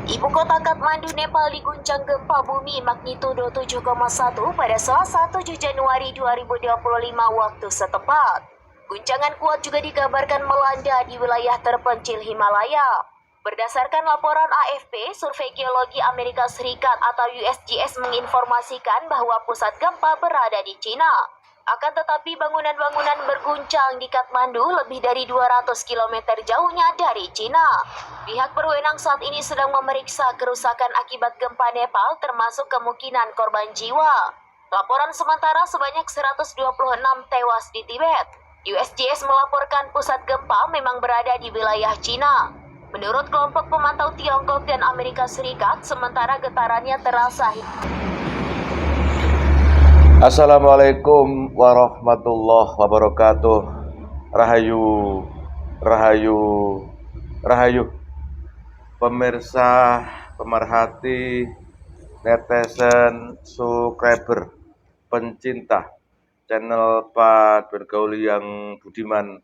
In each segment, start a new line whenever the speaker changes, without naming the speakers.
Ibu kota Kathmandu, Nepal diguncang gempa bumi magnitudo 7,1 pada Selasa 7 Januari 2025 waktu setempat. Guncangan kuat juga dikabarkan melanda di wilayah terpencil Himalaya. Berdasarkan laporan AFP, Survei Geologi Amerika Serikat atau USGS menginformasikan bahwa pusat gempa berada di Cina. Akan tetapi bangunan-bangunan berguncang di Kathmandu lebih dari 200 km jauhnya dari Cina. Pihak berwenang saat ini sedang memeriksa kerusakan akibat gempa Nepal termasuk kemungkinan korban jiwa. Laporan sementara sebanyak 126 tewas di Tibet. USGS melaporkan pusat gempa memang berada di wilayah Cina. Menurut kelompok pemantau Tiongkok dan Amerika Serikat, sementara getarannya terasa.
Assalamualaikum warahmatullahi wabarakatuh. Rahayu, rahayu, rahayu. Pemirsa, pemerhati, netizen, subscriber, pencinta channel Pak Bergaul yang budiman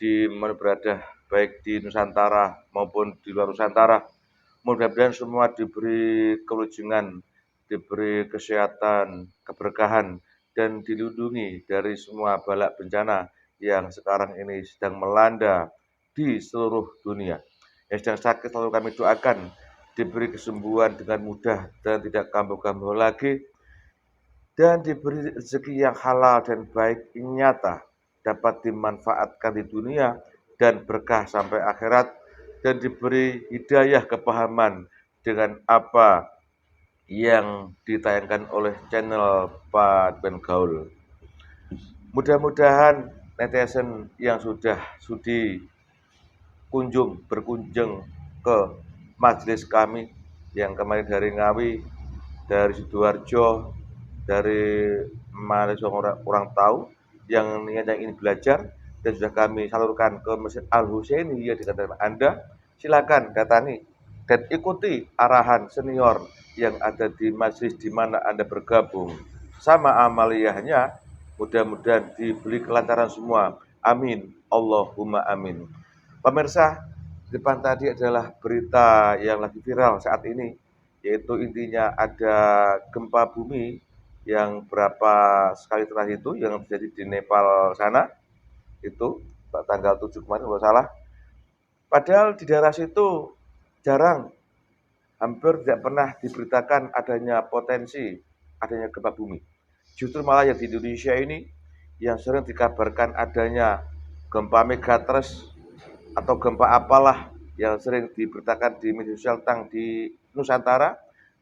di mana berada, baik di Nusantara maupun di luar Nusantara. Mudah-mudahan semua diberi kelujugan, diberi kesehatan, keberkahan, dan dilindungi dari semua bala bencana yang sekarang ini sedang melanda di seluruh dunia. Yang sedang sakit selalu kami doakan diberi kesembuhan dengan mudah dan tidak kambuh-kambuh lagi, dan diberi rezeki yang halal dan baik nyata, dapat dimanfaatkan di dunia dan berkah sampai akhirat, dan diberi hidayah kepahaman dengan apa yang ditayangkan oleh channel Pak Bergaul. Mudah-mudahan netizen yang sudah sudi berkunjung ke majelis kami yang kemarin dari Ngawi, dari Sidoarjo, dari mahasiswa orang tahu yang ingin belajar dan sudah kami salurkan ke Masjid Al Husaini yang di kota Anda. Silakan datangi dan ikuti arahan senior yang ada di majelis di mana Anda bergabung. Sama amaliyahnya, mudah-mudahan diberi kelancaran semua. Amin. Allahumma amin. Pemirsa, depan tadi adalah berita yang lagi viral saat ini, yaitu intinya ada gempa bumi yang berapa sekali terakhir itu yang terjadi di Nepal sana, itu tanggal 7 kemarin kalau salah. Padahal di daerah situ jarang, hampir tidak pernah diberitakan adanya potensi adanya gempa bumi. Justru malah yang di Indonesia ini yang sering dikabarkan adanya gempa megatrust atau gempa apalah yang sering diberitakan di media sosial tentang di Nusantara,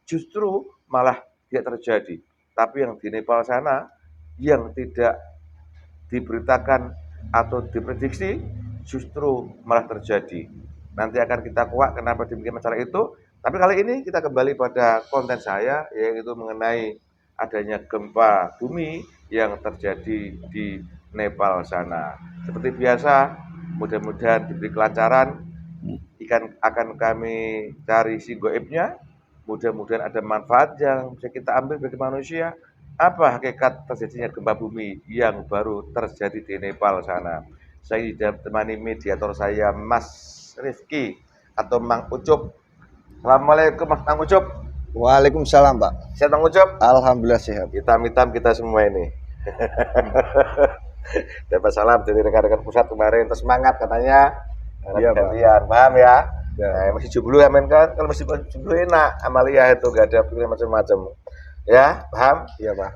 justru malah tidak terjadi. Tapi yang di Nepal sana yang tidak diberitakan atau diprediksi justru malah terjadi. Nanti akan kita kuak kenapa demikian masalah itu. Tapi kali ini kita kembali pada konten saya, yaitu mengenai adanya gempa bumi yang terjadi di Nepal sana. Seperti biasa, mudah-mudahan diberi kelancaran. Akan kami cari si goibnya. Mudah-mudahan ada manfaat yang bisa kita ambil bagi manusia. Apa hakikat terjadinya gempa bumi yang baru terjadi di Nepal sana? Saya ditemani mediator saya, Mas Rifki atau Mang Ucup. Assalamualaikum Mas Mang Ucup.
Waalaikumsalam, Pak.
Sehat Mang Ucup?
Alhamdulillah sehat.
Hitam-hitam kita semua ini. Dapat salam dari rekan-rekan pusat kemarin, terus semangat katanya.
Iya, Pak.
Kalian paham ya?
Ya.
Masih jomblo ya men kan? Kalau masih jomblo enak, amalia itu gak ada pikiran macam-macam. Ya, paham?
Iya, Pak.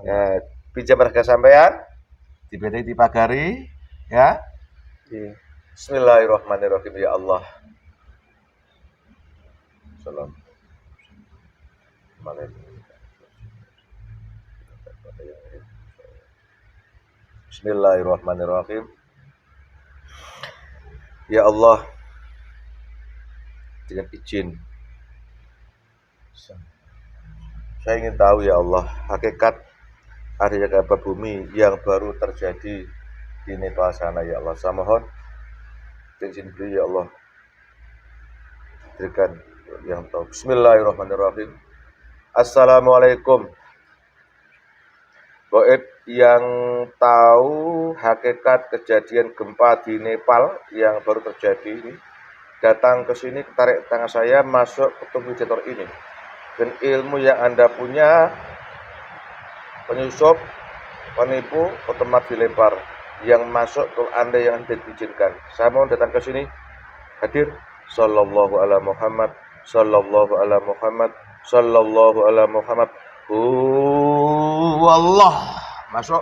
Pinjam harga sampean, dipagari, ya.
Iya.
Bismillahirrahmanirrahim ya Allah. Salam. Bismillahirrahmanirrahim. Ya Allah, dengan izin, saya ingin tahu ya Allah, hakikat adanya gempa bumi yang baru terjadi di Nepal sana ya Allah. Saya mohon izin beli ya Allah, berikan yang tahu. Bismillahirrahmanirrahim. Assalamualaikum. Goib yang tahu hakikat kejadian gempa di Nepal yang baru terjadi ini, datang ke sini, tarik tangan saya masuk ke tubuh generator ini. Dan ilmu yang Anda punya, penyusup, penipu, otomatis dilempar. Yang masuk ke Anda yang tidak diizinkan. Saya mau datang ke sini, hadir. Sallallahu ala Muhammad, sallallahu ala Muhammad, sallallahu ala Muhammad. Allah masuk.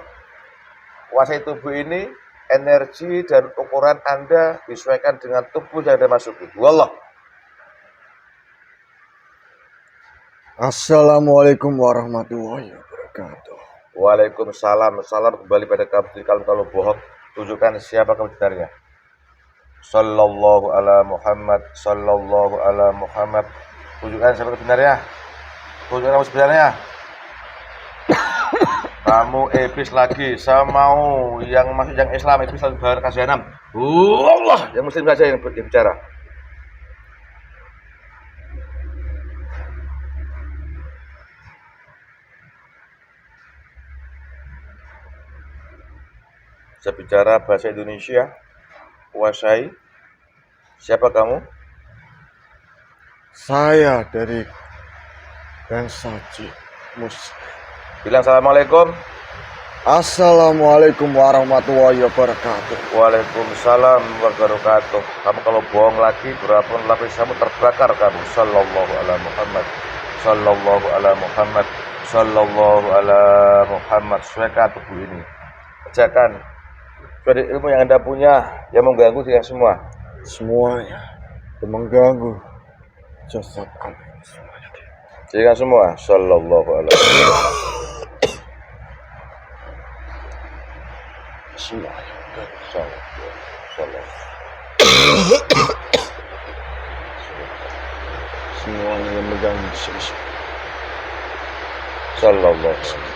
Kuasai tubuh ini, energi dan ukuran Anda disesuaikan dengan tubuh yang Anda masuki. Wallah.
Assalamualaikum warahmatullahi wabarakatuh.
Waalaikumsalam. Salam kembali pada kamu. Kalau bohong, tunjukkan siapa kamu sebenarnya. Sallallahu ala Muhammad, sallallahu ala Muhammad. Tunjukkan siapa sebenarnya. Tunjukkan kamu sebenarnya. Kamu iblis lagi. Saya mau yang masuk yang Islam, iblis lagi bar kasih enam. Allah, yang muslim saja yang bicara. Saya bicara bahasa Indonesia. Kuasai. Siapa kamu?
Saya dari bangsa Jin Muslim.
Bilang assalamualaikum.
Assalamualaikum warahmatullahi wabarakatuh.
Waalaikumsalam warahmatullahi wabarakatuh. Kamu kalau bohong lagi, berapun lapis kamu terbakar kamu. Sallallahu ala Muhammad, sallallahu ala Muhammad, sallallahu ala Muhammad. Sesuaikan tubuh ini. Kerjakan. Dari ilmu yang Anda punya yang mengganggu dia semua.
Semuanya yang mengganggu jasad Anda.
Kerjakan semua. Sallallahu ala Muhammad.
Semuanya. Semuanya yang mengganggu jasad.
Sallallahu alaihi wasallam.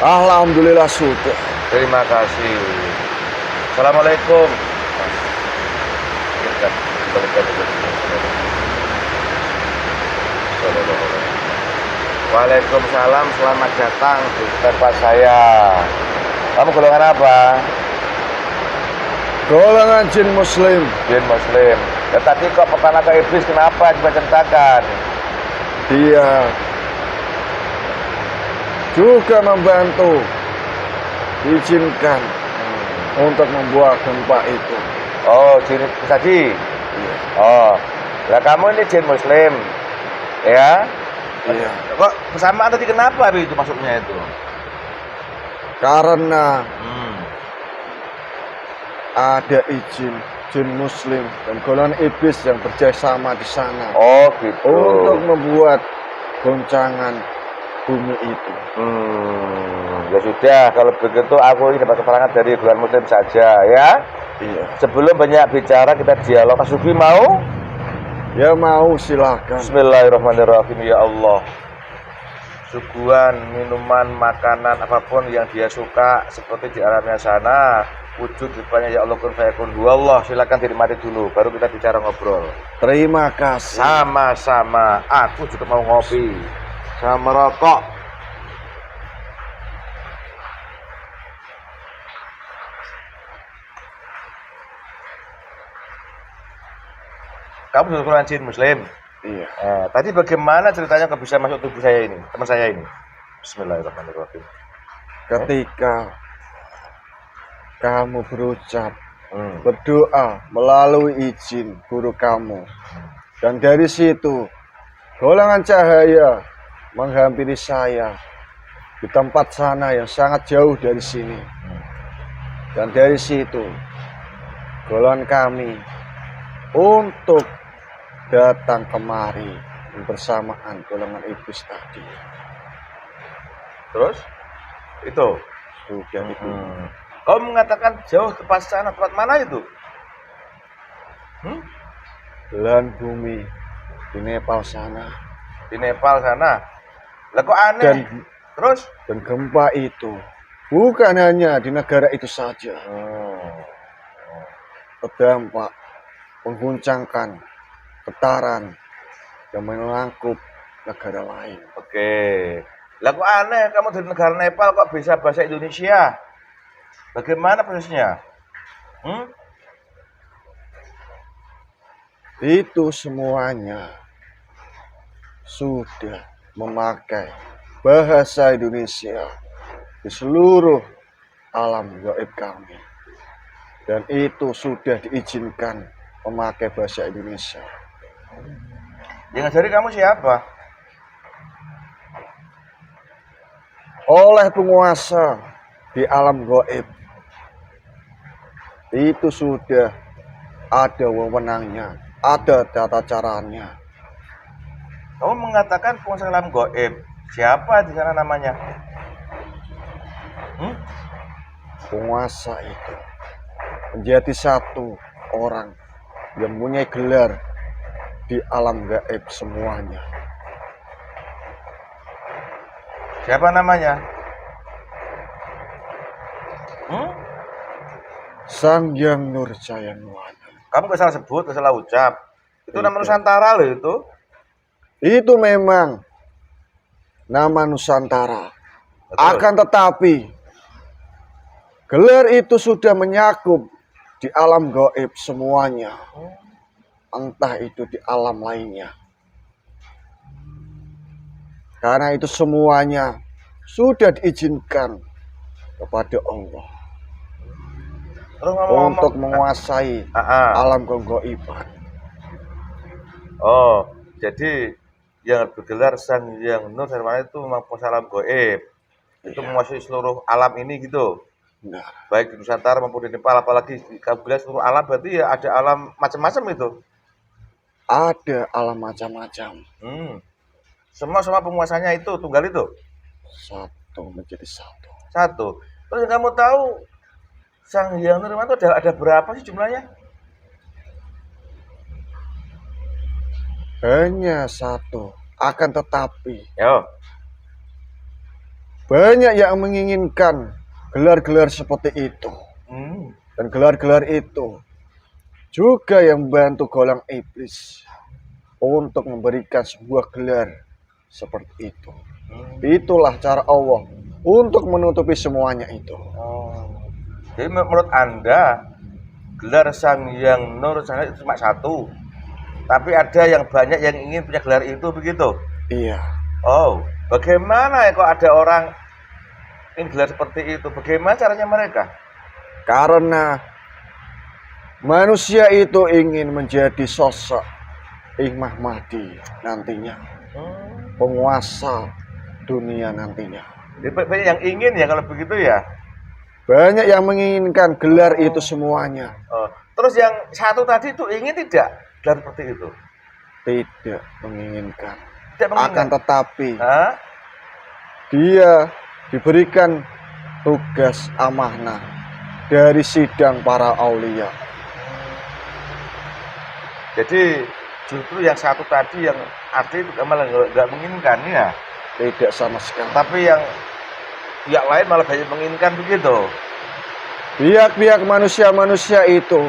Alhamdulillah sudah.
Terima kasih. Assalamualaikum. Waalaikumsalam, selamat datang di tempat saya. Kamu golongan apa?
Golongan Jin Muslim.
Jin Muslim. Ya tadi kok pertama ke iblis, kenapa? Coba ceritakan.
Dia juga membantu, diizinkan untuk membuat gempa itu.
Oh, jin tadi.
Iya.
Oh, lah kamu ini jin Muslim, ya?
Iya.
Kok kesamaan tadi kenapa itu masuknya itu?
Karena ada izin jin Muslim dan golongan iblis yang bekerjasama di sana
Oh, gitu.
untuk membuat goncangan bumi itu.
Ya sudah, kalau begitu aku ini dapat keterangan dari golongan Muslim saja, ya.
Iya.
Sebelum banyak bicara, kita dialog. Mas Subi mau?
Ya mau, silakan.
Bismillahirrahmanirrahim. Ya Allah, suguhan, minuman, makanan, apapun yang dia suka seperti di alamnya sana, wujud depannya ya Allah kun fayakun. Allah, silakan dinikmati dulu, baru kita bicara ngobrol.
Terima kasih.
Sama-sama. Aku juga mau ngopi sama rokok. Kamu juga golongan jin Muslim.
Iya.
Tadi bagaimana ceritanya kok bisa masuk tubuh saya ini, teman saya ini? Bismillahirrahmanirrahim.
Ketika kamu berucap, berdoa melalui izin guru kamu, dan dari situ golongan cahaya menghampiri saya di tempat sana yang sangat jauh dari sini, dan dari situ golongan kami untuk datang kemari bersamaan golongan iblis tadi.
Terus itu
Sudah itu.
kau mengatakan jauh ke sana, tempat mana itu?
Belahan bumi di Nepal sana.
Di Nepal sana. Lah kok aneh?
Dan
Terus
gempa itu bukan hanya di negara itu saja, terdampak mengguncangkan getaran yang melangkup negara lain.
Oke. Lah kok aneh, kamu dari negara Nepal kok bisa bahasa Indonesia? Bagaimana prosesnya?
Itu semuanya sudah memakai bahasa Indonesia di seluruh alam gaib kami. Dan itu sudah diizinkan memakai bahasa Indonesia.
Yang ngajari kamu siapa?
Oleh penguasa di alam gaib. Itu sudah ada wewenangnya, ada tata caranya.
Kamu mengatakan penguasa alam gaib. Siapa di sana namanya?
Penguasa itu menjadi satu orang yang mempunyai gelar di alam gaib semuanya.
Siapa namanya?
Sang Hyang Nurjayanwada.
Kamu gak salah sebut, gak salah ucap. Itu nama
Tidak.
Nusantara loh itu.
Itu memang nama Nusantara.
Betul.
Akan tetapi gelar itu sudah menyakup di alam gaib semuanya. Entah itu di alam lainnya. Karena itu semuanya sudah diizinkan kepada Allah
Terus ngomong-ngomong,
untuk menguasai alam kegaiban.
Oh, jadi yang bergelar Sang Hyang Nurjayanwada itu memang penguasa alam gaib. Itu
Iya.
menguasai seluruh alam ini gitu.
Nah,
Baik di Nusantara maupun di Nepal, apalagi kamu bilang seluruh alam berarti ya ada alam macam-macam itu.
ada alam macam-macam.
Semua penguasanya itu tunggal itu.
Satu menjadi satu.
Satu. Terus yang kamu tahu Sang Hyang Nurjayanwada itu ada berapa sih jumlahnya?
Hanya satu. Akan tetapi
Yo.
banyak yang menginginkan gelar-gelar seperti itu. Dan gelar-gelar itu juga yang membantu golongan iblis untuk memberikan sebuah gelar seperti itu. Itulah cara Allah untuk menutupi semuanya itu.
Jadi menurut Anda gelar Sang Hyang Nurjayanwada itu cuma satu. Tapi ada yang banyak yang ingin punya gelar itu begitu.
Iya.
Oh, bagaimana ya kok ada orang ingin gelar seperti itu? Bagaimana caranya mereka?
Karena manusia itu ingin menjadi sosok Imam Mahdi nantinya. Penguasa dunia nantinya.
Jadi banyak yang ingin ya kalau begitu ya.
Banyak yang menginginkan gelar itu semuanya.
Terus yang satu tadi itu ingin tidak gelar seperti itu?
Tidak menginginkan.
Tidak menginginkan.
Akan tetapi
Hah?
dia diberikan tugas amanah dari sidang para aulia.
Jadi justru yang satu tadi yang asli itu malah nggak menginginkan ya.
Tidak sama sekali.
Tapi yang pihak lain malah banyak menginginkan begitu.
Pihak-pihak manusia-manusia itu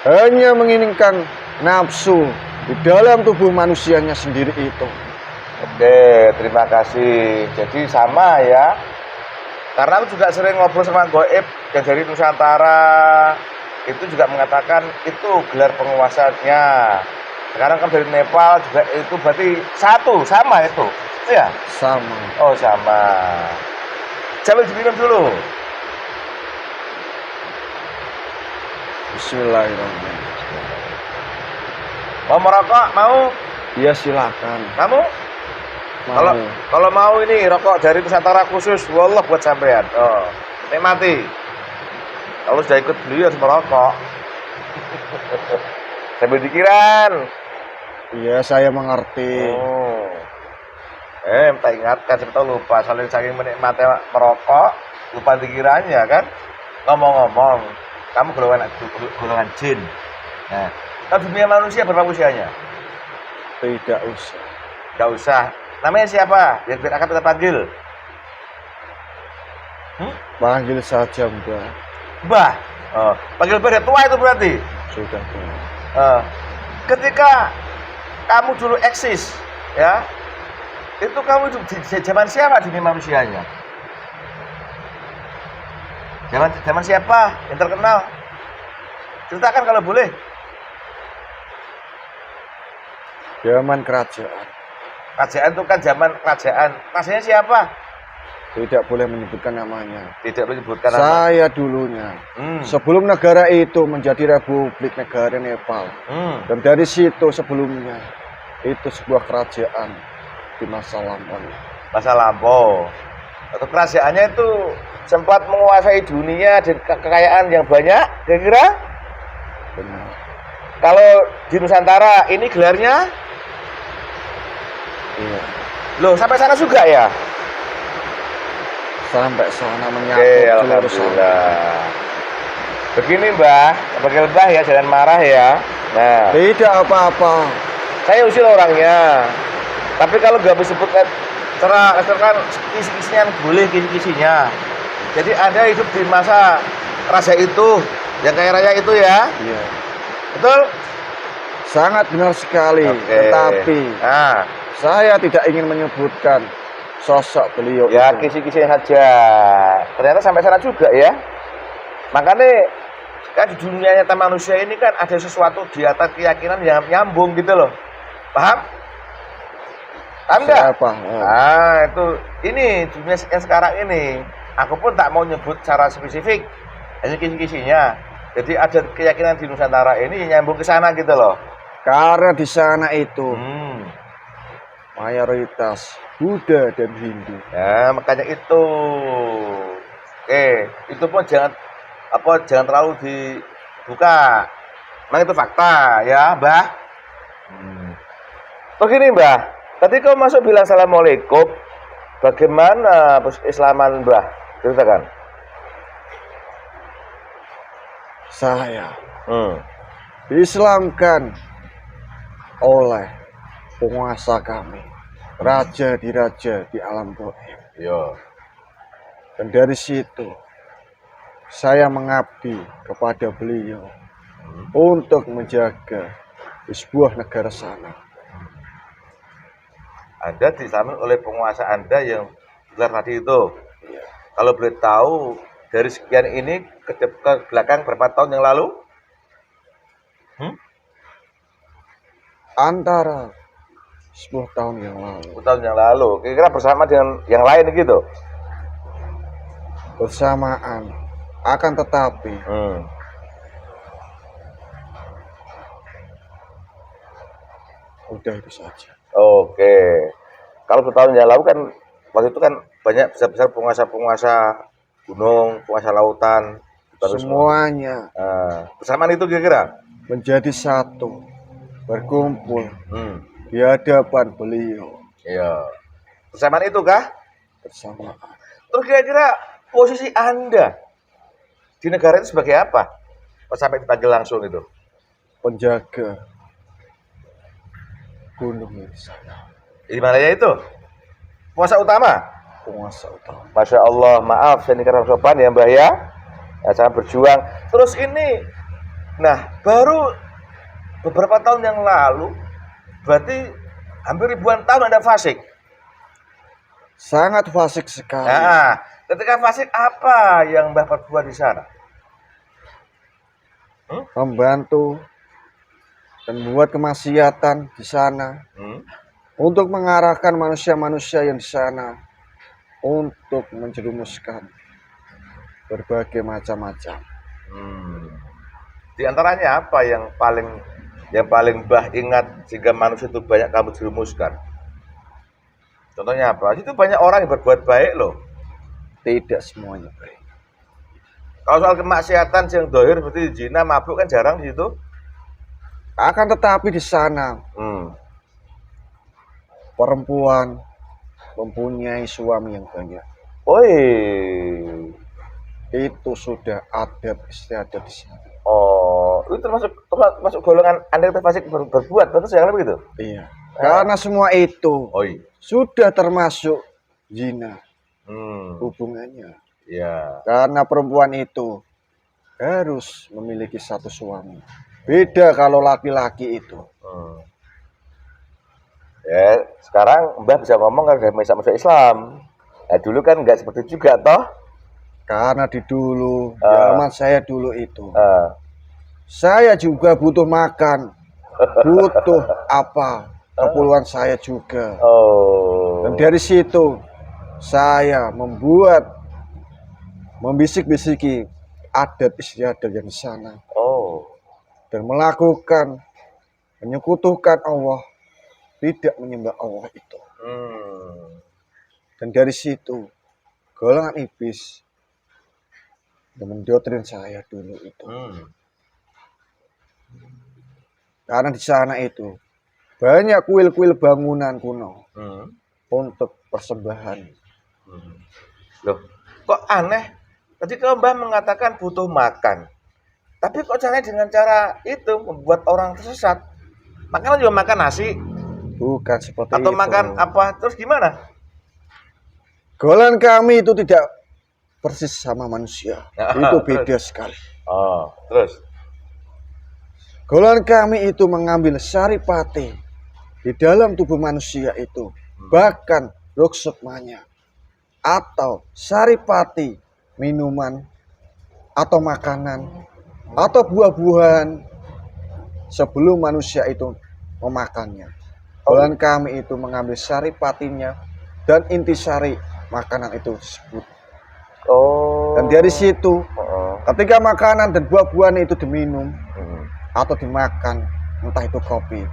hanya menginginkan nafsu di dalam tubuh manusianya sendiri itu.
Oke, terima kasih. Jadi sama ya. Karena aku juga sering ngobrol sama gaib yang dari Nusantara. Itu juga mengatakan itu gelar penguasanya. Sekarang kan dari Nepal juga itu berarti satu, sama itu. Ya?
Sama.
Oh, sama. Coba diminum dulu.
Bismillahirrahmanirrahim.
Mau merokok? Mau?
Ya silakan.
Kamu?
Mau.
Kalau mau ini rokok dari Nusantara khusus, wallah buat sampean. Oh, nikmati. Kalau sudah ikut beli harus merokok. Sambil dikiran.
Iya, saya mengerti.
Oh. Minta ingatkan, siapa tahu lupa. Saling menikmati merokok, lupa dikiranya kan. Ngomong-ngomong, kamu golongan jin. Nah, kalau dunia manusia berapa usianya?
Tidak usah.
Gak usah. Namanya siapa? Biar akan kita panggil.
Panggil saja Mbak.
Mbah. Oh, panggil Mbah tua itu berarti.
Sudah
Ketika kamu dulu eksis, ya, Itu kamu hidup di zaman siapa dunia manusianya? Zaman siapa yang terkenal? Ceritakan kalau boleh.
Zaman kerajaan.
Kerajaan itu kan zaman kerajaan. Rasanya siapa?
Tidak boleh menyebutkan namanya.
Tidak menyebutkan nama.
Saya dulunya. Sebelum negara itu menjadi Republik Negara Nepal. Dan dari situ sebelumnya itu sebuah kerajaan di masa lampau.
Masa lampau. Atau kerajaannya itu sempat menguasai dunia dan kekayaan yang banyak, kira-kira?
Benar.
Kalau di Nusantara ini gelarnya?
Iya.
Loh, sampai sana juga ya?
Sampai sana
Oke,
menyangkut seluruh sana.
alhamdulillah. Begini Mbah, sebagai Mbah ya, jangan marah ya. Nah,
Tidak apa-apa.
saya usil orangnya. Tapi kalau nggak disebut secara kan kisi-kisinya boleh kisi-kisinya. Jadi Anda hidup di masa raja itu, yang kaya raya itu ya?
Iya.
Betul?
Sangat benar sekali.
Oke.
Tetapi
Nah,
saya tidak ingin menyebutkan sosok beliau
ya
itu.
kisi-kisinya saja. Ternyata sampai sana juga ya. Makanya kan di dunia nyata manusia ini kan ada sesuatu di atas keyakinan yang nyambung gitu loh. Paham? Paham nggak?
Siapa?
Nah, itu ini dunia yang sekarang ini. Aku pun tak mau nyebut secara spesifik, hanya kisi-kisinya. Jadi ada keyakinan di Nusantara ini yang nyambung ke sana gitu loh.
Karena di sana itu
Hmm.
mayoritas Buddha dan Hindu.
Ya, makanya itu. Oke, itu pun jangan terlalu dibuka. Memang itu fakta ya, Mbah. Oh gini, Mbah. Tadi kau masuk bilang assalamualaikum. Bagaimana Islaman, Mbah? Ceritakan.
Saya diislamkan oleh penguasa kami, raja di alam gaib.
Yo.
Dan dari situ saya mengabdi kepada beliau untuk menjaga di sebuah negara sana.
Anda diselamatkan oleh penguasa Anda yang gelar tadi itu. Kalau boleh tahu dari sekian ini ke belakang berapa tahun yang lalu?
Antara 10 tahun yang lalu
10 tahun yang lalu. Kira-kira bersama dengan yang lain gitu.
bersamaan, akan tetapi udah itu saja.
Oke. Kalau 10 tahun yang lalu kan waktu itu kan banyak besar-besar penguasa-penguasa gunung, penguasa lautan.
Semuanya
Bersamaan itu kira-kira?
menjadi satu, berkumpul di hadapan beliau
Iya. Bersamaan itu kah?
bersamaan.
Terus kira-kira posisi Anda di negara itu sebagai apa? Pas sampai dipanggil langsung itu.
Penjaga gunung di sana,
Di mana ya itu? Penguasa utama?
penguasa utama.
Masya Allah, maaf saya ini karena sopan ya Mbah ya. Sangat berjuang. Terus ini, nah baru beberapa tahun yang lalu, berarti hampir ribuan tahun Anda fasik.
Sangat fasik sekali.
Nah, ketika fasik apa yang Mbah perbuat di sana?
Membantu dan membuat kemaksiatan di sana untuk mengarahkan manusia-manusia yang di sana untuk menjerumuskan berbagai macam-macam.
Di antaranya apa yang paling Mbah ingat sehingga manusia itu banyak kamu jerumuskan? Contohnya apa? Itu banyak orang yang berbuat baik loh.
Tidak semuanya baik.
Kalau soal kemaksiatan yang dohir seperti zina, mabuk kan jarang di situ.
Akan tetapi di sana perempuan mempunyai suami yang banyak.
Oi.
Itu sudah adab istiadat di sana.
Oh, itu termasuk golongan Anda itu fasik berbuat, betul jangan begitu?
Iya. Karena semua itu
Oi.
sudah termasuk zina hubungannya.
Ya.
Karena perempuan itu harus memiliki satu suami. Beda kalau laki-laki itu.
Ya, Sekarang Mbah bisa ngomong kan udah masuk Islam. Nah, dulu kan nggak seperti itu juga toh.
Karena di dulu, zaman saya dulu itu,
Eh,
saya juga butuh makan, butuh apa, keperluan saya juga.
oh.
Dan dari situ, saya membisik-bisiki adat istiadat yang di sana.
Oh.
Dan menyekutukan Allah, tidak menyembah Allah itu.
Hmm.
Dan dari situ, golongan iblis yang mendoktrin saya dulu itu.
Hmm.
Karena di sana itu banyak kuil-kuil bangunan kuno
Hmm.
untuk persembahan.
Hmm. Loh, kok aneh? Tadi kalau Mbah mengatakan butuh makan. Tapi kok caranya dengan cara itu membuat orang tersesat? Makan juga makan nasi
Bukan seperti
atau
itu.
makan apa? Terus gimana?
Golongan kami itu tidak persis sama manusia. Itu beda sekali.
Oh, terus?
Golongan kami itu mengambil saripati di dalam tubuh manusia itu. Bahkan ruksukmanya. Atau saripati minuman atau makanan atau buah-buahan sebelum manusia itu memakannya. Golongan kami itu mengambil saripatinya dan intisari makanan itu disebut.
Oh.
Dan dari situ
Oh.
ketika makanan dan buah-buahan itu diminum
Hmm.
atau dimakan, entah itu kopi,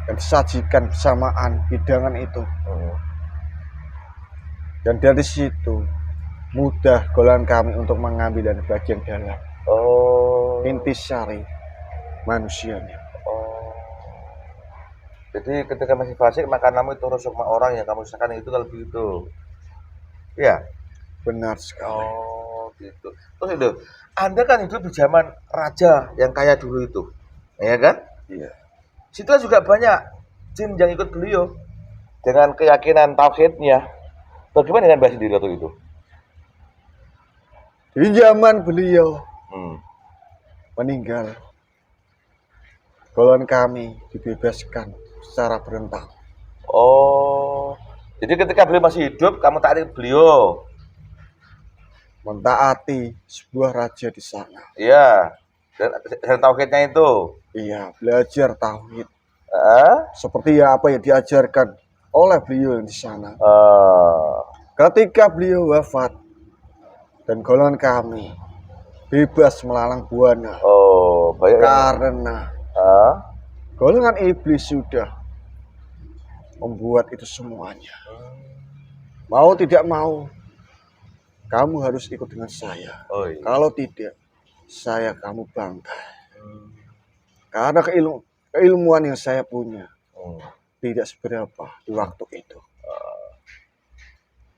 dan disajikan bersamaan hidangan itu.
Hmm.
Dan dari situ mudah golongan kami untuk mengambil dari bagian dalam
Oh.
intisari manusianya.
Oh. Jadi ketika masih fasik makananmu itu rusuk sama orang yang kamu sekarang itu kalau begitu. Iya.
Benar sekali.
Oh, gitu. Terus itu, Anda kan hidup di zaman raja yang kaya dulu itu, ya kan?
Iya.
Situ juga banyak jin yang ikut beliau dengan keyakinan tauhidnya. Bagaimana dengan Mbah sendiri waktu itu?
Di zaman beliau
Hmm.
meninggal, golongan kami dibebaskan secara berentak.
Oh, jadi ketika beliau masih hidup, kamu taati beliau.
Mentaati sebuah raja di sana.
Iya. Dan tauhidnya itu.
Iya, belajar tauhid
Heeh.
seperti apa yang diajarkan oleh beliau yang di sana.
Eh,
Ketika beliau wafat dan golongan kami bebas melalang buana
oh, banyak yang.
karena
Ah.
golongan iblis sudah membuat itu semuanya. Mau tidak mau, kamu harus ikut dengan saya.
Oh iya.
Kalau tidak, saya kamu bangkai. Karena keilmuan yang saya punya
Hmm.
tidak seberapa di waktu itu.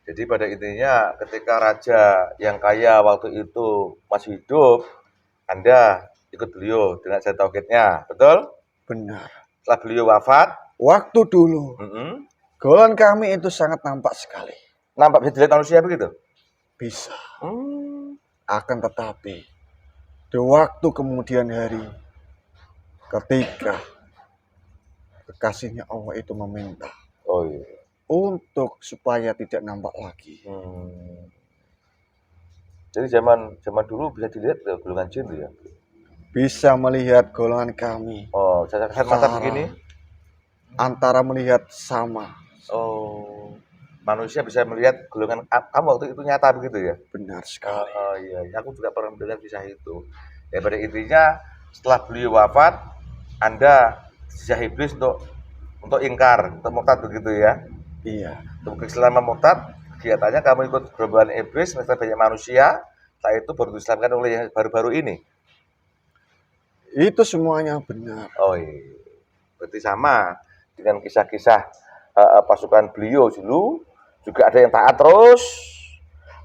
Jadi pada intinya ketika raja yang kaya waktu itu masih hidup, Anda ikut beliau dengan saya tauhidnya, betul?
Benar.
Setelah beliau wafat,
Waktu dulu, golongan kami itu sangat nampak sekali.
nampak bisa dilihat manusia begitu?
Bisa.
Hmm.
Akan tetapi, di waktu kemudian hari, ketika kekasihnya Allah itu meminta
Oh iya.
untuk supaya tidak nampak lagi.
Hmm. Jadi zaman dulu bisa dilihat golongan jin tuh ya?
Bisa melihat golongan kami
Oh, cacat mata
Sarah.
begini?
antara melihat sama.
Oh, manusia bisa melihat golongan kamu waktu itu nyata begitu ya?
Benar sekali.
Oh iya, aku juga pernah mendengar kisah itu. Ya pada intinya setelah beliau wafat, Anda disijah iblis untuk ingkar, untuk murtad begitu ya?
Iya.
Untuk selama murtad, kelihatannya kamu ikut gerombolan iblis, setelah banyak manusia, setelah itu baru diislamkan oleh yang baru-baru ini.
Itu semuanya benar.
Oh iya, berarti sama dengan kisah-kisah pasukan beliau dulu, juga ada yang taat terus,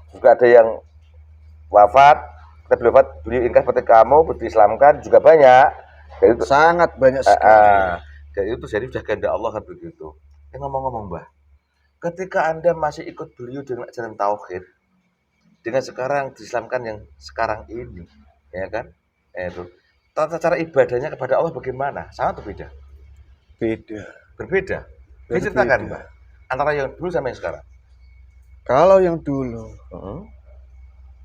juga ada yang wafat, beliau ingkar seperti kamu, diislamkan juga banyak. Jadi itu,
Sangat banyak sekali.
jadi itu jadi sudah kehendak Allah kan begitu. Ngomong-ngomong Mbah, ketika Anda masih ikut beliau dengan ajaran tauhid, dengan sekarang diislamkan yang sekarang ini, ya kan? Itu tata cara ibadahnya kepada Allah bagaimana? Sama atau beda?
Beda.
Berbeda. Diceritakan,
berbeda.
Mbah. Antara yang dulu sama yang sekarang.
Kalau yang dulu
Heeh.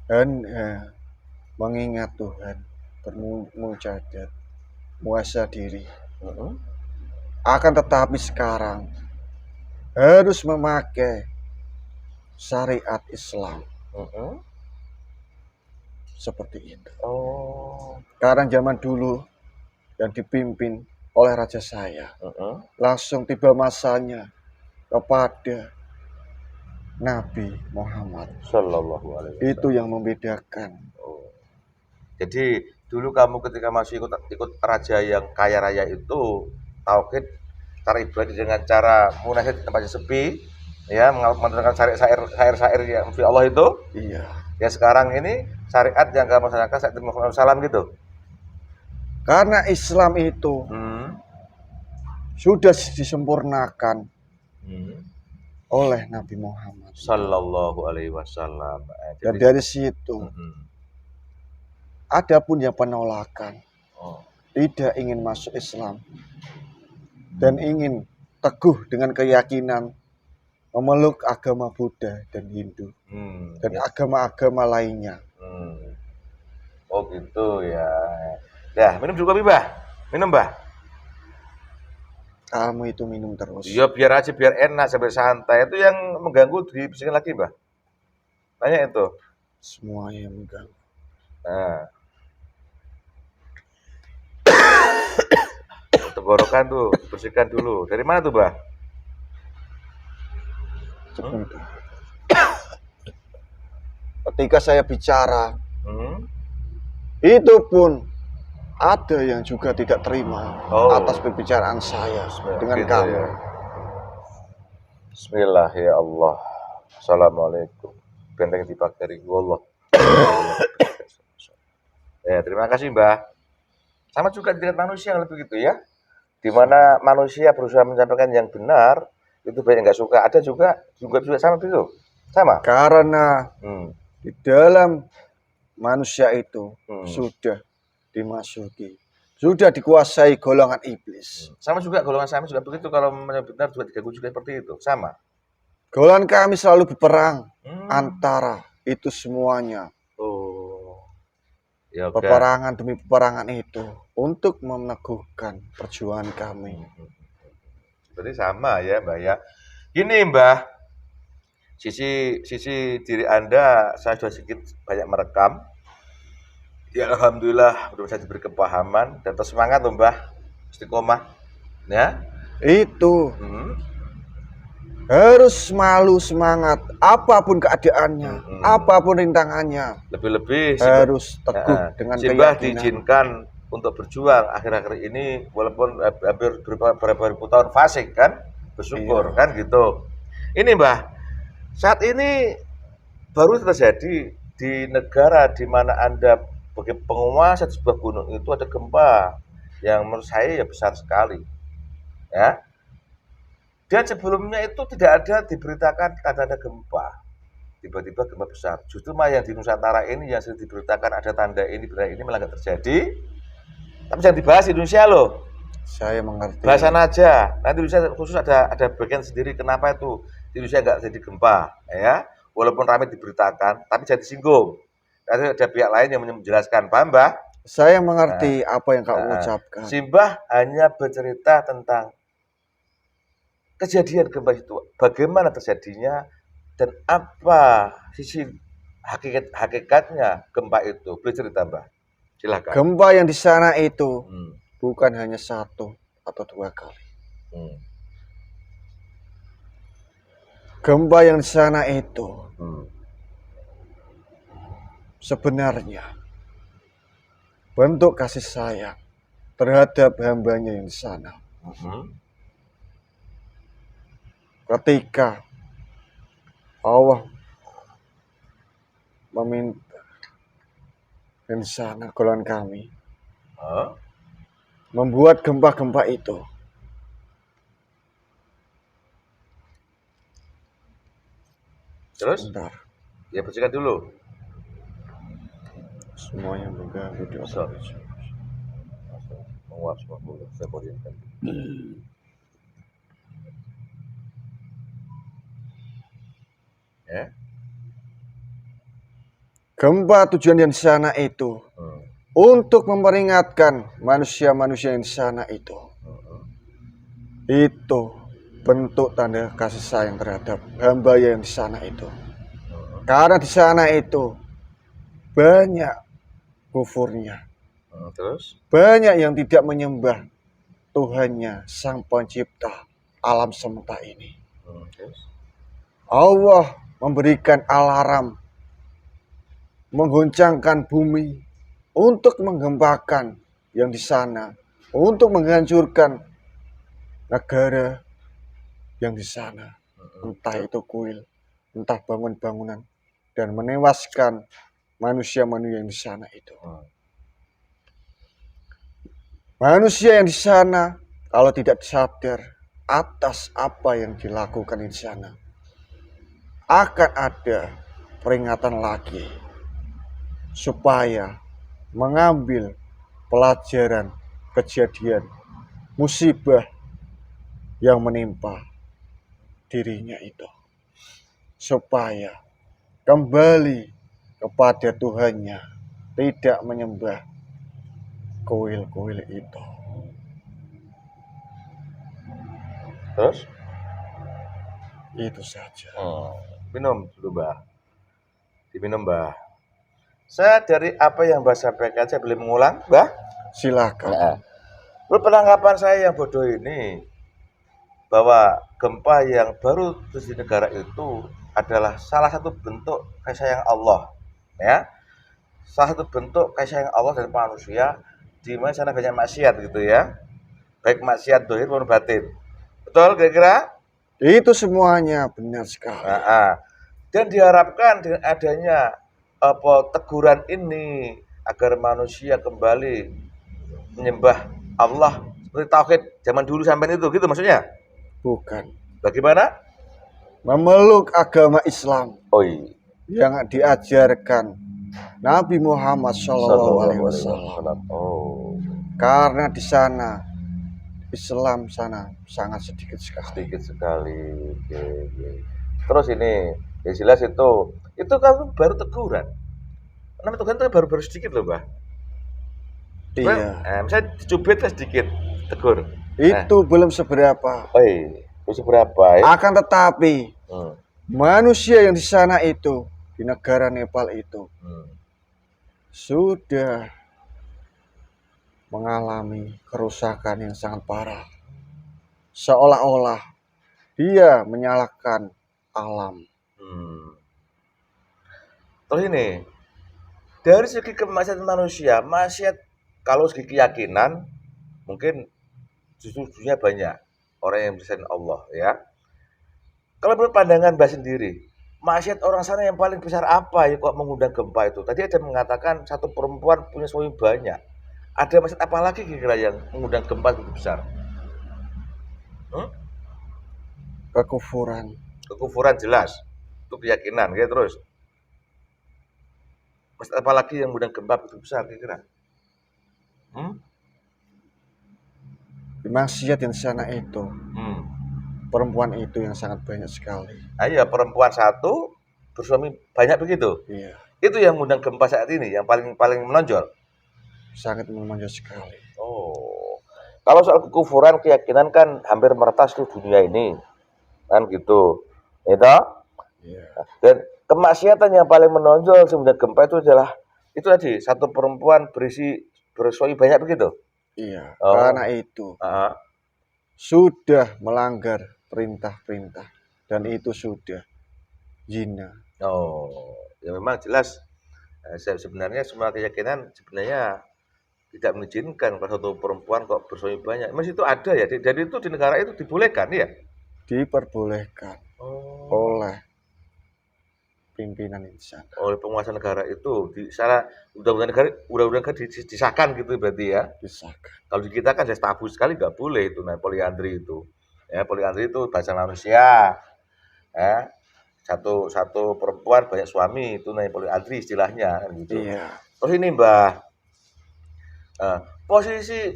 dan mengingat Tuhan, bermunajat, muasa diri.
Heeh.
Akan tetapi sekarang harus memakai syariat Islam
Heeh.
seperti itu.
Oh.
Sekarang zaman dulu yang dipimpin oleh raja saya,
Heeh.
langsung tiba masanya kepada Nabi Muhammad.
Sallallahu alaihi wasallam.
Itu yang membedakan.
Oh. Jadi dulu kamu ketika masih ikut raja yang kaya raya itu tauhid cara ibadah dengan cara munajat di tempat yang sepi, ya mengandalkan syair yang fi Allah itu.
Iya.
Ya sekarang ini syariat yang kamu laksanakan saat Muhammad SAW gitu.
Karena Islam itu sudah disempurnakan oleh Nabi Muhammad.
Sallallahu alaihi wasallam.
Dan dari situ, adapun yang penolakan, tidak ingin masuk Islam dan ingin teguh dengan keyakinan memeluk agama Buddha dan Hindu dan agama-agama lainnya.
Oh gitu ya. Ya, minum juga Mbah. Minum, Mbah.
Kamu itu minum terus.
Ya biar aja, biar enak, sambil santai. Itu yang mengganggu dibisikkan lagi, Mbah. Tanya itu.
Semua yang mengganggu.
Nah. Tenggorokan tuh, bersihkan dulu. Dari mana tuh, Mbah?
Sebentar. Ketika saya bicara, itu pun ada yang juga tidak terima atas pembicaraan saya dengan
gitu
kamu.
Ya. Bismillah ya Allah. Assalamualaikum. Benteng dipakari Allah. Ya, terima kasih Mbah. Sama juga dengan manusia lebih gitu ya. Di mana manusia berusaha menyampaikan yang benar, itu banyak nggak suka. Ada juga sama begitu. Sama.
Karena di dalam manusia itu sudah dimasuki, sudah dikuasai golongan iblis.
Sama juga golongan kami juga begitu, kalau benar juga diganggu juga seperti itu. Sama.
Golongan kami selalu berperang antara itu semuanya.
Ya,
peperangan demi peperangan itu untuk meneguhkan perjuangan kami.
Berarti sama ya Mbah ya. Gini Mbah, sisi diri Anda saya sudah sedikit banyak merekam. Ya alhamdulillah udah bisa diberi kepahaman dan terus semangat loh Mbah. Istiqomah. Ya.
Itu. Harus selalu semangat apapun keadaannya, apapun rintangannya.
Lebih-lebih
harus teguh dengan
Simbah
keyakinan.
diizinkan untuk berjuang akhir-akhir ini walaupun hampir beberapa ribu tahun fasik kan, bersyukur kan gitu. Ini Mbah, saat ini baru terjadi di negara di mana Anda sebagai penguasa di sebuah gunung itu ada gempa yang menurut saya ya besar sekali. Ya. Dan sebelumnya itu tidak ada diberitakan tanda-tanda gempa. Tiba-tiba gempa besar. Justru malah yang di Nusantara ini yang sering diberitakan ada tanda ini, benar ini malah nggak terjadi. Tapi jangan dibahas di Indonesia loh.
Saya mengerti.
Bahasan aja. Nanti Indonesia khusus ada bagian sendiri kenapa itu di Indonesia nggak terjadi gempa, ya. Walaupun ramai diberitakan, tapi jangan disinggung. Nanti ada pihak lain yang menjelaskan, paham Mbah?
Saya mengerti apa yang kamu ucapkan.
Simbah hanya bercerita tentang kejadian gempa itu, bagaimana terjadinya dan apa sisi hakikatnya gempa itu. Boleh cerita Mbah? Silakan.
Gempa yang di sana itu bukan hanya 1 atau 2 kali. Gempa yang di sana itu sebenarnya bentuk kasih sayang terhadap hambanya yang di sana. Ketika Allah meminta di sana golongan kami membuat gempa-gempa itu.
Terus?
Bentar.
Ya bersihkan dulu.
Semua yang mengganggu di otak.
Menguap semua dulu. Saya bolehkan. Ya.
Gempa tujuan yang di sana itu untuk memperingatkan manusia-manusia yang di sana itu. Itu bentuk tanda kasih sayang terhadap hamba yang di sana itu. Karena di sana itu banyak kufurnya.
Terus?
Banyak yang tidak menyembah Tuhannya, Sang Pencipta alam semesta ini.
Terus?
Allah memberikan alarm, mengguncangkan bumi untuk menggempakan yang di sana, untuk menghancurkan negara yang di sana, entah itu kuil, entah bangunan-bangunan, dan menewaskan manusia-manusia yang di sana itu. Manusia yang di sana, kalau tidak sadar atas apa yang dilakukan di sana, akan ada peringatan lagi supaya mengambil pelajaran kejadian musibah yang menimpa dirinya itu, supaya kembali kepada Tuhannya, tidak menyembah kuil-kuil itu.
Terus?
Itu saja.
Minum dulu, Mbah. Diminum, Mbah. Saya dari apa yang Mbah sampaikan, saya boleh mengulang, Mbah?
Silakan.
Nah, penanggapan saya yang bodoh ini, bahwa gempa yang baru terjadi di negara itu adalah salah satu bentuk kasih sayang Allah, ya. Salah satu bentuk kasih sayang Allah dari manusia, di mana sana banyak maksiat gitu ya, baik maksiat dohir maupun batin. Betul kira-kira?
Itu semuanya benar sekali.
Dan diharapkan dengan adanya teguran ini agar manusia kembali menyembah Allah seperti tauhid zaman dulu sampai itu, gitu maksudnya?
Bukan.
Bagaimana?
Memeluk agama Islam.
Iya.
Yang diajarkan Nabi Muhammad SAW. Karena di sana Islam sana sangat sedikit sekali.
Oke. Terus ini, ya jelas itu kan baru teguran. Namanya teguran itu baru sedikit loh, Mbah.
Iya.
Misalnya dicubit lah sedikit, tegur.
Itu belum seberapa.
Belum seberapa ya.
Akan tetapi manusia yang di sana itu, di negara Nepal itu, sudah mengalami kerusakan yang sangat parah. Seolah-olah dia menyalahkan alam.
Terus ini, dari segi kemaksiatan manusia, maksiat kalau segi keyakinan mungkin jujurnya banyak orang yang bersama Allah ya. Kalau menurut pandangan Mbah sendiri, maksiat orang sana yang paling besar apa ya kok mengundang gempa itu? Tadi ada mengatakan satu perempuan punya suami banyak. Ada maksud apa lagi kira-kira yang mengundang gempa begitu besar? Kekufuran jelas, itu keyakinan, ya terus. Maksud apa lagi yang mengundang gempa begitu besar kira-kira?
Maksiat yang sana itu, perempuan itu yang sangat banyak sekali.
Iya, perempuan satu bersuami banyak begitu.
Iya.
Itu yang mengundang gempa saat ini, yang paling menonjol.
Sangat menonjol sekali.
Kalau soal kekufuran, keyakinan kan hampir merata seluruh dunia ini, kan gitu, itu.
Iya.
Dan kemaksiatan yang paling menonjol semenjak gempa itu adalah itu tadi satu perempuan bersuami banyak begitu.
Iya. Karena itu sudah melanggar perintah-perintah dan itu sudah zina.
Ya memang jelas. Sebenarnya semua keyakinan sebenarnya tidak mengizinkan kalau satu perempuan kok bersuami banyak. Mas itu ada ya, jadi itu di negara itu dibolehkan ya?
Diperbolehkan oleh pimpinan insan.
Oleh penguasa negara itu di sana undang-undang negara disahkan gitu berarti ya?
Disahkan.
Kalau di kita kan tabu sekali, nggak boleh itu poliandri itu. Ya, poliandri itu bahasa manusia. Ya, satu perempuan banyak suami itu namanya poliandri istilahnya kan gitu.
Iya.
Terus ini Mbah, posisi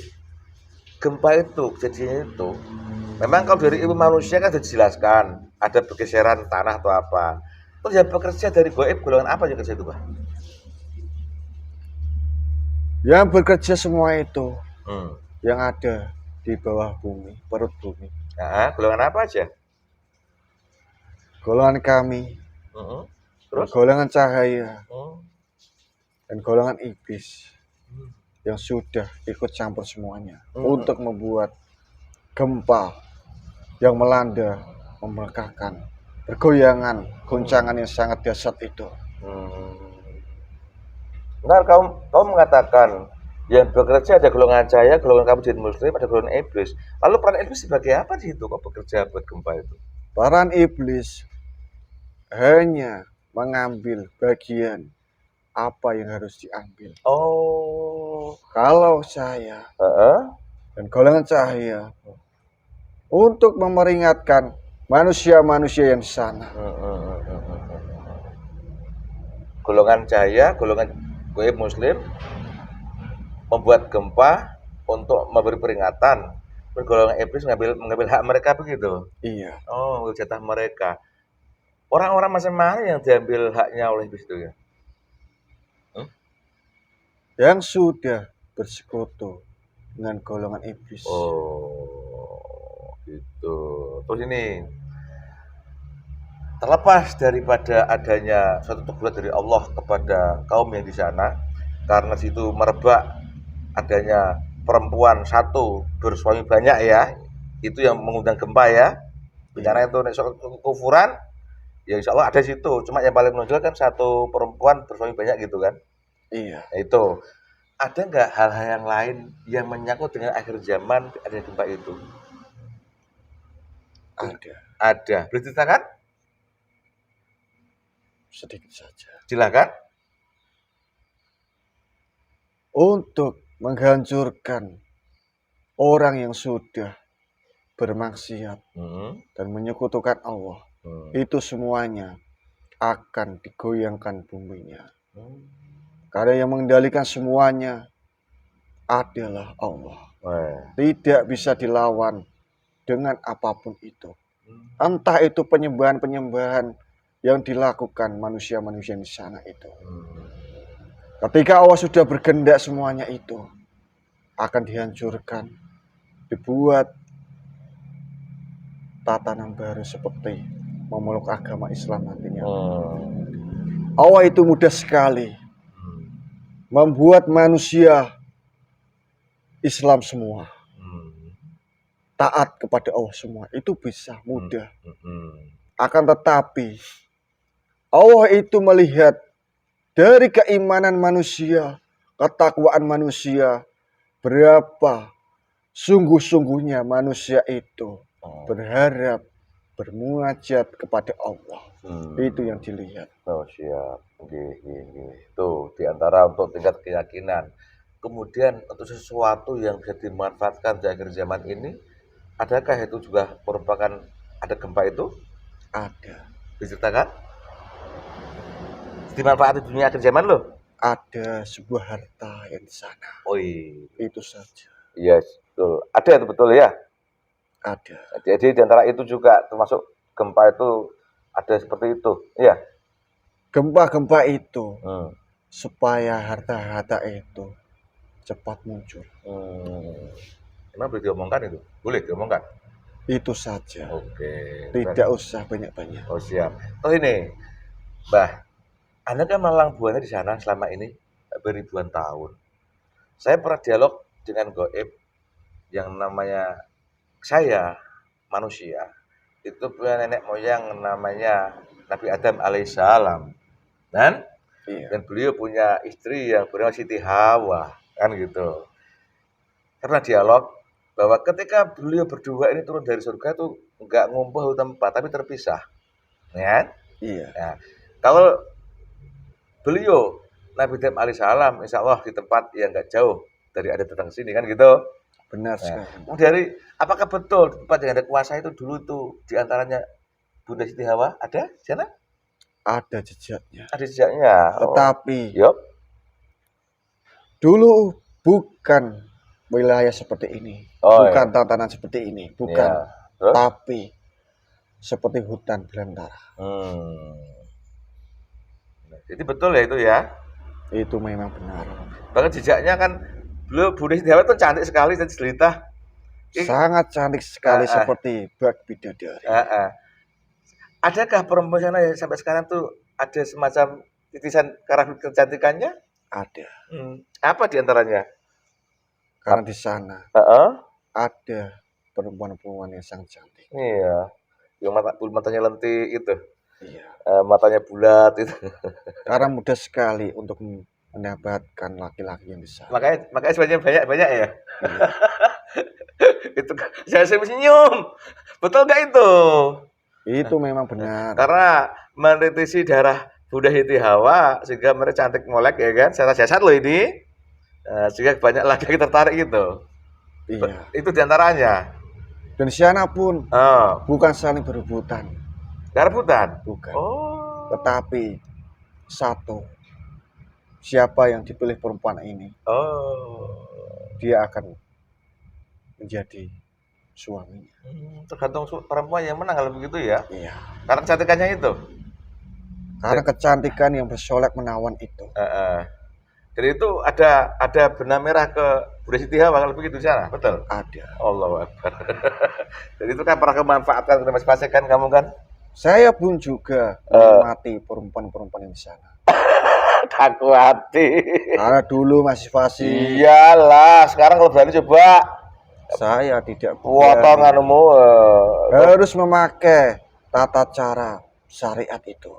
gempa itu kejadiannya itu memang kalau dari ilmu manusia kan sudah dijelaskan ada pergeseran tanah atau apa. Terus yang bekerja dari goib golongan apa yang kerja itu, Pak?
Yang bekerja semua itu
Hmm.
yang ada di bawah bumi, perut bumi.
Nah, golongan apa aja?
Golongan kami,
Hmm.
dan
Terus?
golongan cahaya,
Hmm.
dan golongan iblis
Hmm.
yang sudah ikut campur semuanya
Hmm.
untuk membuat gempa yang melanda, memekakkan, bergoyangan, goncangan yang sangat dahsyat itu.
Benar, kau mengatakan yang bekerja ada golongan cahaya, golongan kamu jin muslim, ada golongan iblis. Lalu peran iblis sebagai apa di situ kok bekerja buat gempa itu?
Peran iblis hanya mengambil bagian apa yang harus diambil.
Oh,
Kalau saya
heeh.
dan golongan cahaya untuk memperingatkan manusia-manusia yang di sana.
Golongan cahaya, golongan goib muslim membuat gempa untuk memberi peringatan. Golongan iblis mengambil hak mereka begitu.
Iya,
Oh, jatah mereka. Orang-orang macam mana yang diambil haknya oleh iblis itu ya?
yang sudah bersekutu dengan golongan iblis.
Oh, gitu. Terus ini terlepas daripada adanya suatu teguran dari Allah kepada kaum yang di sana, karena situ merebak adanya perempuan satu bersuami banyak ya, itu yang mengundang gempa ya. Bencana itu soal kekufuran, ya insya Allah ada situ. Cuma yang paling menonjol kan satu perempuan bersuami banyak gitu kan.
Iya,
Nah, itu ada nggak hal-hal yang lain yang menyangkut dengan akhir zaman ada gempa itu?
ada
Ada. Boleh ceritakan?
sedikit saja.
Silakan.
Untuk menghancurkan orang yang sudah bermaksiat dan menyekutukan Allah, itu semuanya akan digoyangkan buminya. Karena yang mengendalikan semuanya adalah Allah. Tidak bisa dilawan dengan apapun itu. Entah itu penyembahan-penyembahan yang dilakukan manusia-manusia di sana itu. Ketika Allah sudah berkehendak semuanya itu akan dihancurkan, dibuat tatanan baru seperti memeluk agama Islam nantinya. Allah itu mudah sekali membuat manusia Islam semua taat kepada Allah semua. Itu bisa mudah. Akan tetapi Allah itu melihat dari keimanan manusia, ketakwaan manusia, berapa sungguh-sungguhnya manusia itu berharap bermunajat kepada Allah. Itu yang dilihat.
Oh, siap. Itu diantara untuk tingkat keyakinan. Kemudian untuk sesuatu yang bisa dimanfaatkan di akhir zaman ini, adakah itu juga merupakan ada gempa itu?
Ada.
Diceritakan? Dimanfaatkan di dunia akhir zaman loh.
Ada sebuah harta yang di sana.
Oh iya.
Itu saja.
Yes, betul. Ada itu betul ya?
Ada.
Jadi di antara itu juga termasuk gempa itu ada seperti itu, iya.
Gempa-gempa itu supaya harta-harta itu cepat muncul.
Emang boleh diomongkan itu? Boleh diomongkan?
Itu saja.
Oke.
Tidak usah banyak-banyak.
Oh siap. Terus ini, Mbah, Anda kan malang buana di sana selama ini beribuan tahun. Saya pernah dialog dengan goib yang namanya saya manusia itu punya nenek moyang namanya Nabi Adam alaihissalam dan beliau punya istri yang bernama Siti Hawa kan gitu. Karena dialog bahwa ketika beliau berdua ini turun dari surga itu nggak ngumpul di tempat tapi terpisah, ya?
Iya.
Nah, kalau beliau Nabi Adam alaihissalam insya Allah di tempat yang nggak jauh dari ada datang sini kan gitu.
Benar sekali.
Dari apakah betul tempat yang ada kuasa itu dulu itu diantaranya Bunda Siti Hawa ada di sana?
Ada jejaknya.
Ada jejaknya.
Tetapi
Yup.
Dulu bukan wilayah seperti ini, bukan tatanan seperti ini, bukan.
Ya.
Tapi seperti hutan belantara.
Jadi betul ya itu ya.
Itu memang benar.
Bahkan jejaknya kan beliau Bunda Siti Hawa itu cantik sekali dan jelita.
Sangat cantik sekali seperti bak bidadari.
Adakah perempuan sana yang sampai sekarang tuh ada semacam titisan karakter kecantikannya?
Ada.
Apa diantaranya?
Karena di sana ada perempuan-perempuan yang sangat cantik.
Iya, yang matanya lentik itu,
Iya.
matanya bulat itu.
Karena mudah sekali untuk mendapatkan laki-laki yang besar.
Makanya sebenarnya banyak ya.
Iya.
Itu saya senyum. Betul nggak itu?
Itu memang benar.
Karena menritisi darah Bunda Siti Hawa sehingga mereka cantik molek ya kan, secara jasad loh ini. Sehingga banyak laki tertarik gitu.
Iya.
Itu diantaranya.
Dan di sana pun bukan saling berebutan.
Gak rebutan?
Bukan.
Oh.
Tetapi satu, siapa yang dipilih perempuan ini, dia akan menjadi suaminya.
Tergantung perempuan yang menang kalau begitu ya.
Iya.
Karena kecantikannya itu.
Karena kecantikan yang bersolek menawan itu.
Jadi itu ada benang merah ke Bunda Siti Hawa kalau begitu di sana, betul?
Ada.
Allahu Akbar. Jadi itu kan pernah kemanfaatkan kita masih kan kamu kan?
Saya pun juga menikmati perempuan-perempuan yang di sana.
Aku hati.
Karena dulu masih fasih.
Iyalah, sekarang kalau berani coba.
Saya tidak
Potonganmu
harus memakai tata cara syariat itu.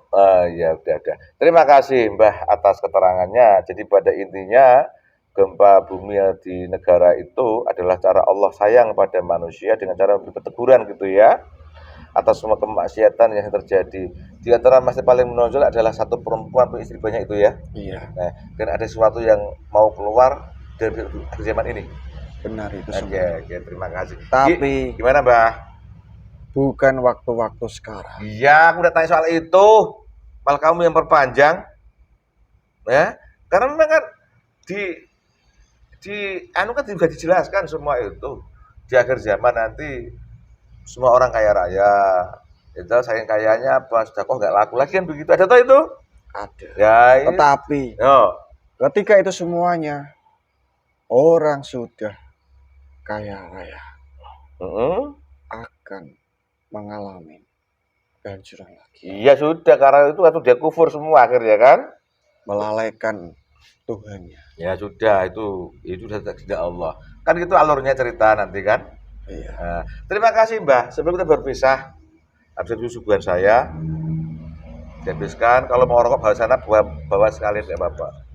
Ya udah. Terima kasih Mbah atas keterangannya. Jadi pada intinya gempa bumi di negara itu adalah cara Allah sayang pada manusia dengan cara memberi teguran gitu ya. Atas semua kemaksiatan yang terjadi. Di antara masih paling menonjol adalah satu perempuan punya istri banyak itu ya.
Iya.
Nah, dan ada sesuatu yang mau keluar dari zaman ini.
Benar itu
semua. Oke, terima kasih.
Tapi
gimana Mbah?
Bukan waktu-waktu sekarang.
Iya, aku udah tanya soal itu. Malah kamu yang perpanjang. Ya, karena memang kan anu kan juga dijelaskan semua itu. Di akhir zaman nanti semua orang kaya raya. Itu saking kayanya apa sudah kok nggak laku lagi kan begitu. Ada toh itu?
Ada.
Ya,
tetapi ketika itu semuanya orang sudah kaya raya akan mengalami kehancuran lagi.
Iya sudah, karena itu dia kufur semua akhirnya kan,
melalaikan Tuhannya.
Ya sudah, itu sudah tidak Allah. Kan itu alurnya cerita nanti kan.
Iya.
Nah, terima kasih Mbah. Sebelum kita berpisah, habis itu suguhan saya dihabiskan. Kalau mau rokok bawa sana, bawa sekalian ya Bapak.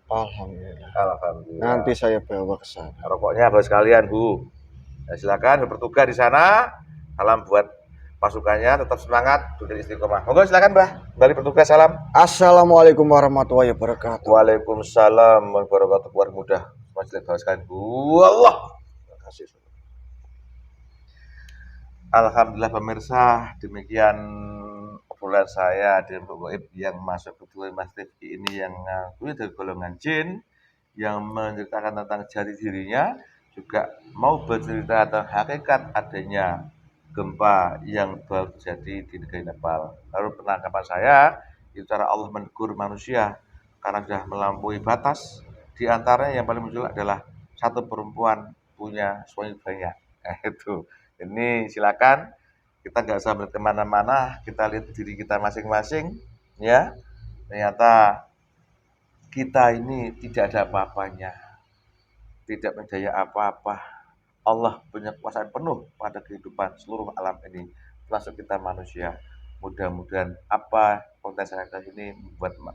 Alhamdulillah.
Nanti saya bawa ke sana.
Rokoknya bawa sekalian, Bu. Nah, silakan bertugas di sana. Salam buat pasukannya, tetap semangat, duduk istiqomah. Monggo silakan, Mbah. Kembali bertugas, salam.
Assalamualaikum warahmatullahi wabarakatuh.
Waalaikumsalam warahmatullahi wabarakatuh. Mudah. Majelis bawa sekalian, Bu. Allah. Terima kasih. Alhamdulillah pemirsa, demikian obrolan saya dengan Pak Goib yang masuk ke Tuhan Mas Rifki ini yang ngaku dari golongan jin, yang menceritakan tentang jati dirinya, juga mau bercerita tentang hakikat adanya gempa yang baru terjadi di negeri Nepal. Lalu penangkapan saya, itu cara Allah menegur manusia karena sudah melampaui batas. Di antaranya yang paling muncul adalah satu perempuan punya suami banyak. Itu. Ini silakan, kita nggak usah kemana-mana, kita lihat diri kita masing-masing, ya. Ternyata kita ini tidak ada apa-apanya, tidak berdaya apa-apa. Allah punya kekuasaan penuh pada kehidupan seluruh alam ini, termasuk kita manusia. Mudah-mudahan apa konten saya ini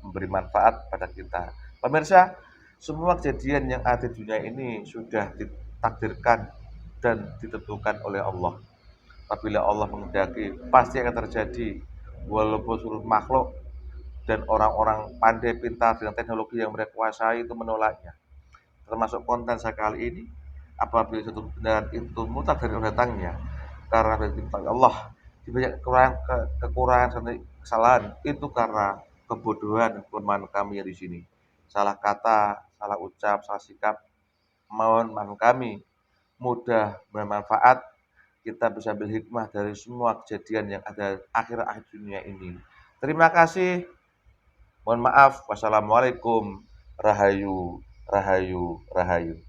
memberi manfaat pada kita. Pemirsa, semua kejadian yang ada di dunia ini sudah ditakdirkan dan ditentukan oleh Allah. Apabila Allah menghendaki, pasti akan terjadi, walaupun seluruh makhluk dan orang-orang pandai pintar dengan teknologi yang mereka kuasai itu menolaknya. Termasuk konten saya kali ini, apabila satu kebenaran itu mutlak dari datangnya, karena dari Allah, di banyak kekurangan dan kesalahan itu karena kebodohan dan kelemahan kami yang di sini. Salah kata, salah ucap, salah sikap, mohon maaf kami. Mudah bermanfaat, kita bisa ambil hikmah dari semua kejadian yang ada akhir-akhir dunia ini. Terima kasih. Mohon maaf. Wassalamualaikum. Rahayu, rahayu, rahayu.